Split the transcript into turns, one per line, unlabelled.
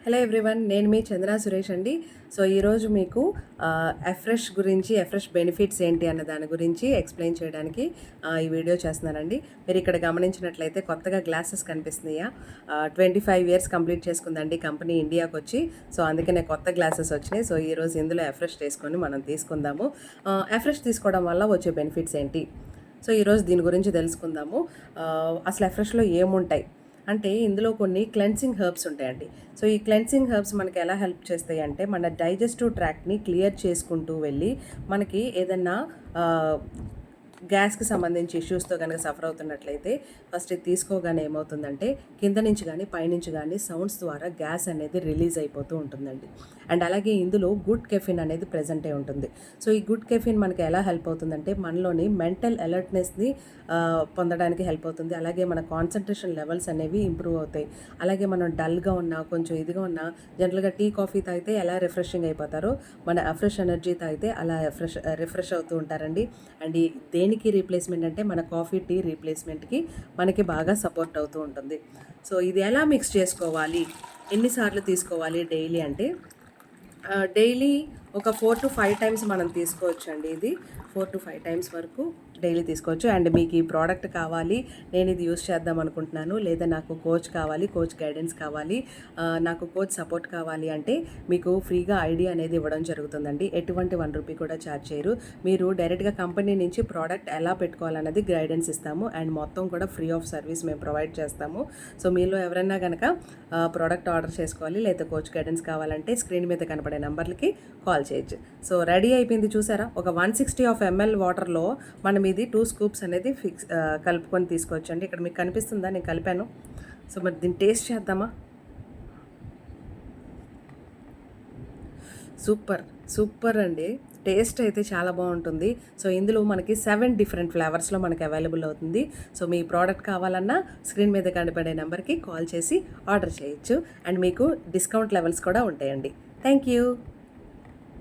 Hello everyone, నేను మీ చంద్ర సురేష్ అండి. So ఈరోజు మీకు ఎఫ్రెష్ గురించి, ఎఫ్రెష్ బెనిఫిట్స్ ఏంటి అన్న దాని గురించి ఎక్స్ప్లెయిన్ చేయడానికి ఈ వీడియో చేస్తున్నానండి. మీరు ఇక్కడ గమనించినట్లయితే కొత్తగా గ్లాసెస్ కనిపిస్తున్నాయా? 25 ఇయర్స్ కంప్లీట్ చేసుకుందండి కంపెనీ ఇండియాకి వచ్చి. సో అందుకనే కొత్త గ్లాసెస్ వచ్చినాయి. సో ఈరోజు ఇందులో ఎఫ్రెష్ తీసుకొని మనం తీసుకుందాము. ఎఫ్రెష్ తీసుకోవడం వల్ల వచ్చే బెనిఫిట్స్ ఏంటి? సో ఈరోజు దీని గురించి తెలుసుకుందాము. అసలు ఎఫ్రెష్లో ఏముంటాయి అంటే ఇందులో కొన్ని క్లెన్సింగ్ హెర్బ్స్ ఉంటాయండి. సో ఈ క్లెన్సింగ్ హెర్బ్స్ మనకి ఎలా హెల్ప్ చేస్తాయి అంటే మన డైజెస్టివ్ ట్రాక్ట్ని క్లియర్ చేసుకుంటూ వెళ్ళి మనకి ఏదన్నా గ్యాస్కి సంబంధించి ఇష్యూస్తో కనుక సఫర్ అవుతున్నట్లయితే ఫస్ట్ ఇది తీసుకోగానే ఏమవుతుందంటే కింద నుంచి కానీ పైనుంచి కానీ సౌండ్స్ ద్వారా గ్యాస్ అనేది రిలీజ్ అయిపోతూ ఉంటుందండి. అండ్ అలాగే ఇందులో గుడ్ కెఫిన్ అనేది ప్రెజెంట్ అయి ఉంటుంది. సో ఈ గుడ్ కెఫిన్ మనకి ఎలా హెల్ప్ అవుతుందంటే మనలోని మెంటల్ అలర్ట్నెస్ని పొందడానికి హెల్ప్ అవుతుంది. అలాగే మన కాన్సన్ట్రేషన్ లెవెల్స్ అనేవి ఇంప్రూవ్ అవుతాయి. అలాగే మనం డల్గా ఉన్నా, కొంచెం ఇదిగా ఉన్నా, జనరల్గా టీ కాఫీ తాగితే ఎలా రిఫ్రెషింగ్ అయిపోతారో మన ఫ్రెష్ ఎనర్జీ తాగితే అలా రిఫ్రెష్ అవుతూ ఉంటారండి. అండ్ దేనికి రీప్లేస్మెంట్ అంటే మన కాఫీ టీ రీప్లేస్మెంట్కి మనకి బాగా సపోర్ట్ అవుతూ ఉంటుంది. సో ఇది ఎలా మిక్స్ చేసుకోవాలి, ఎన్నిసార్లు తీసుకోవాలి డైలీ అంటే డైలీ ఒక 4 to 5 టైమ్స్ మనం తీసుకోవచ్చు అండి. ఇది 4 to 5 టైమ్స్ వరకు డైలీ తీసుకోవచ్చు. అండ్ మీకు ఈ ప్రోడక్ట్ కావాలి, నేను ఇది యూస్ చేద్దాం అనుకుంటున్నాను, లేదా నాకు కోచ్ కావాలి, కోచ్ గైడెన్స్ కావాలి, నాకు కోచ్ సపోర్ట్ కావాలి అంటే మీకు ఫ్రీగా ఐడి అనేది ఇవ్వడం జరుగుతుందండి. ఎటువంటి ₹1 కూడా ఛార్జ్ చేయరు. మీరు డైరెక్ట్గా కంపెనీ నుంచి ప్రోడక్ట్ ఎలా పెట్టుకోవాలన్నది గైడెన్స్ ఇస్తాము. అండ్ మొత్తం కూడా ఫ్రీ ఆఫ్ సర్వీస్ మేము ప్రొవైడ్ చేస్తాము. సో మీలో ఎవరైనా కనుక ప్రోడక్ట్ ఆర్డర్ చేసుకోవాలి లేదా కోచ్ గైడెన్స్ కావాలంటే స్క్రీన్ మీద కనపడే నెంబర్లకి కాల్ చేయొచ్చు. సో రెడీ అయిపోయింది చూసారా? ఒక 160 ml వాటర్లో మనం ఇది 2 స్కూప్స్ అనేది కలుపుకొని తీసుకోవచ్చండి. ఇక్కడ మీకు కనిపిస్తుందా? నేను కలిపాను. సో మరి దీన్ని టేస్ట్ చేద్దామా? సూపర్ అండి. టేస్ట్ అయితే చాలా బాగుంటుంది. సో ఇందులో మనకి 7 డిఫరెంట్ ఫ్లేవర్స్లో మనకి అవైలబుల్ అవుతుంది. సో మీ ప్రోడక్ట్ కావాలన్నా స్క్రీన్ మీద కనపడే నెంబర్కి కాల్ చేసి ఆర్డర్ చేయొచ్చు. అండ్ మీకు డిస్కౌంట్ లెవెల్స్ కూడా ఉంటాయండి. Thank you.